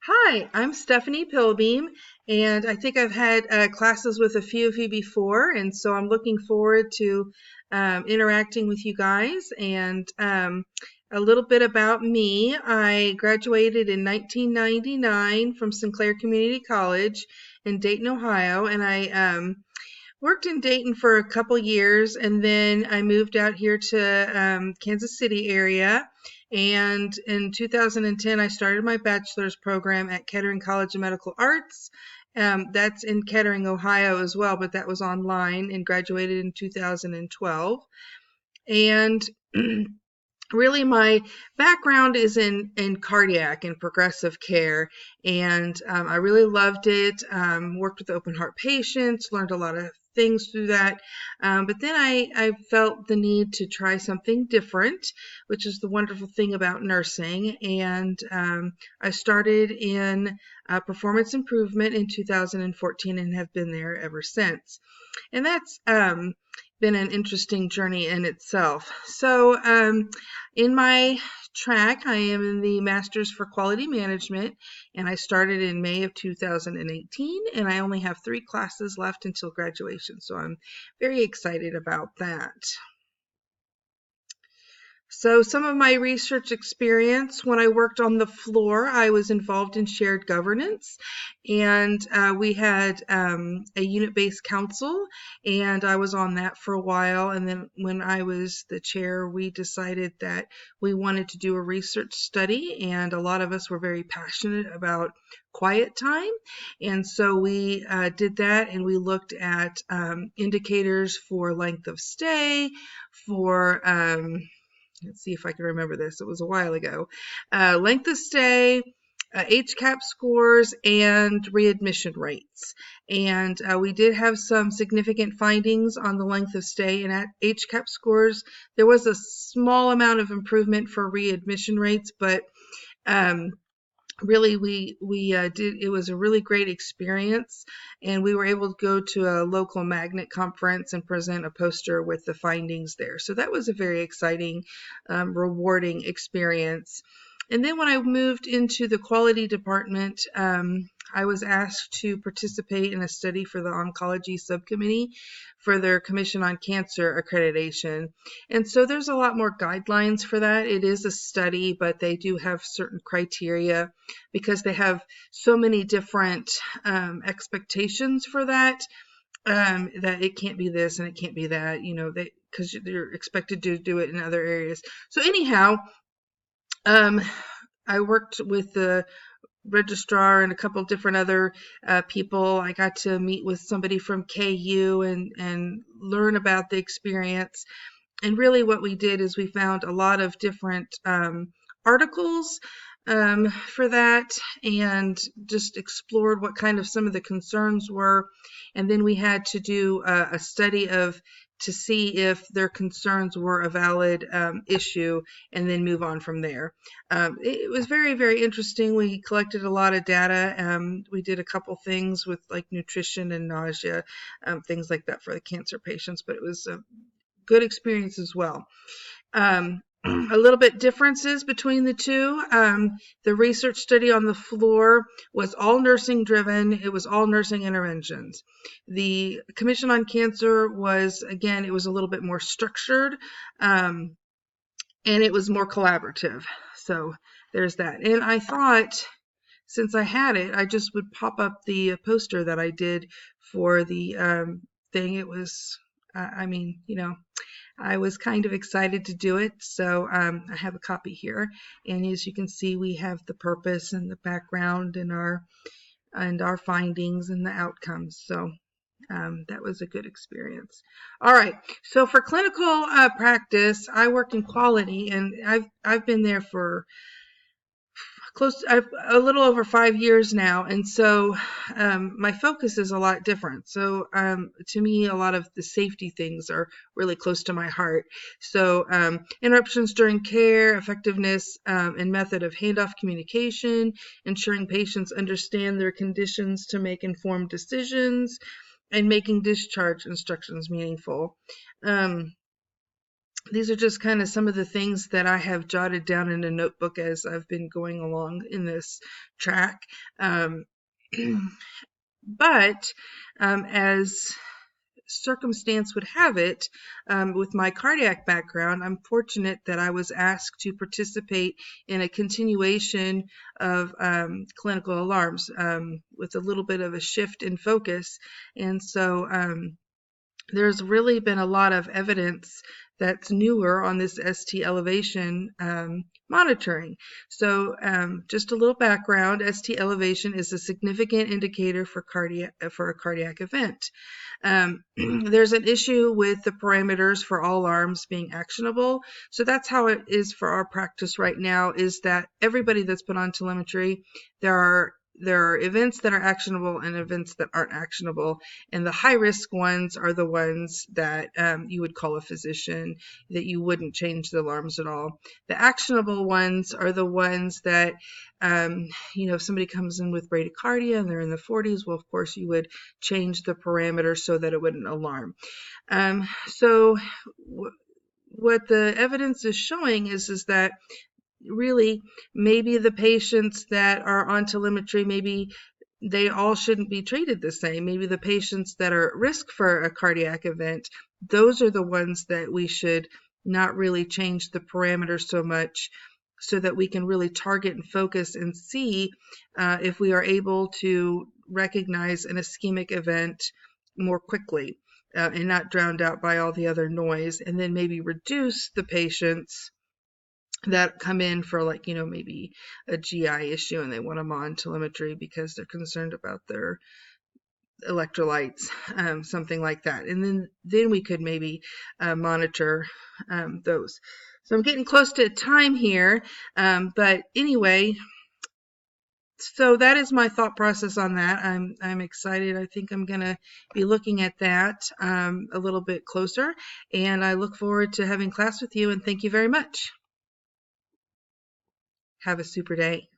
Hi, I'm Stephanie Pilbeam, and I think I've had classes with a few of you before, and so I'm looking forward to interacting with you guys. And a little bit about me. I graduated in 1999 from Sinclair Community College in Dayton, Ohio, and I worked in Dayton for a couple years, and then I moved out here to Kansas City area. And in 2010, I started my bachelor's program at Kettering College of Medical Arts. That's in Kettering, Ohio as well, but that was online, and graduated in 2012. And really my background is in cardiac and progressive care, and I really loved it. Worked with open heart patients, learned a lot of things through that, but then I felt the need to try something different, which is the wonderful thing about nursing. And I started in performance improvement in 2014 and have been there ever since. And that's been an interesting journey in itself. So in my track, I am in the Masters for Quality Management, and I started in May of 2018, and I only have 3 classes left until graduation, so I'm very excited about that. So some of my research experience: when I worked on the floor, I was involved in shared governance, and we had a unit-based council, and I was on that for a while. And then when I was the chair, we decided that we wanted to do a research study, and a lot of us were very passionate about quiet time. And so we did that, and we looked at indicators for length of stay, for let's see if I can remember this. It was a while ago. Length of stay, HCAHPS scores, and readmission rates. And we did have some significant findings on the length of stay and at HCAHPS scores. There was a small amount of improvement for readmission rates, but really it was a really great experience, and we were able to go to a local magnet conference and present a poster with the findings there. So that was a very exciting, rewarding experience. And then when I moved into the quality department, I was asked to participate in a study for the oncology subcommittee for their Commission on Cancer accreditation. And so there's a lot more guidelines for that. It is a study, but they do have certain criteria because they have so many different expectations for that, that it can't be this and it can't be that, because they're expected to do it in other areas. So anyhow, I worked with the registrar and a couple of different other people. I got to meet with somebody from KU and learn about the experience. And really what we did is we found a lot of different articles for that, and just explored what kind of some of the concerns were. And then we had to do a study to see if their concerns were a valid issue, and then move on from there. It was very, very interesting. We collected a lot of data. We did a couple things with like nutrition and nausea, things like that for the cancer patients, but it was a good experience as well. A little bit differences between the two. The research study on the floor was all nursing driven. It was all nursing interventions. The Commission on Cancer was, again, it was a little bit more structured, and it was more collaborative. So there's that. And I thought, since I had it, I just would pop up the poster that I did for the thing. It was, I was kind of excited to do it, so I have a copy here. And as you can see, we have the purpose and the background and our findings and the outcomes. So that was a good experience. All right, so for clinical practice, I worked in quality, and I've been there for a little over 5 years now, and so my focus is a lot different. So to me, a lot of the safety things are really close to my heart. So interruptions during care, effectiveness and method of handoff communication, ensuring patients understand their conditions to make informed decisions, and making discharge instructions meaningful. these are just kind of some of the things that I have jotted down in a notebook as I've been going along in this track. Um, but as circumstance would have it, with my cardiac background, I'm fortunate that I was asked to participate in a continuation of clinical alarms with a little bit of a shift in focus. And so there's really been a lot of evidence that's newer on this ST elevation monitoring. So just a little background, ST elevation is a significant indicator for a cardiac event. There's an issue with the parameters for all alarms being actionable. So that's how it is for our practice right now, is that everybody that's put on telemetry, there are events that are actionable and events that aren't actionable. And the high risk ones are the ones that you would call a physician, that you wouldn't change the alarms at all. The actionable ones are the ones that, if somebody comes in with bradycardia and they're in the 40s, well, of course, you would change the parameters so that it wouldn't alarm. So what the evidence is showing is that really maybe the patients that are on telemetry, maybe they all shouldn't be treated the same. Maybe the patients that are at risk for a cardiac event, those are the ones that we should not really change the parameters so much, so that we can really target and focus and see if we are able to recognize an ischemic event more quickly and not drowned out by all the other noise, and then maybe reduce the patients that come in for maybe a GI issue and they want them on telemetry because they're concerned about their electrolytes, something like that. And then we could maybe monitor those. So I'm getting close to time here, but anyway, so that is my thought process on that. I'm excited. I think I'm going to be looking at that a little bit closer, and I look forward to having class with you, and thank you very much. Have a super day.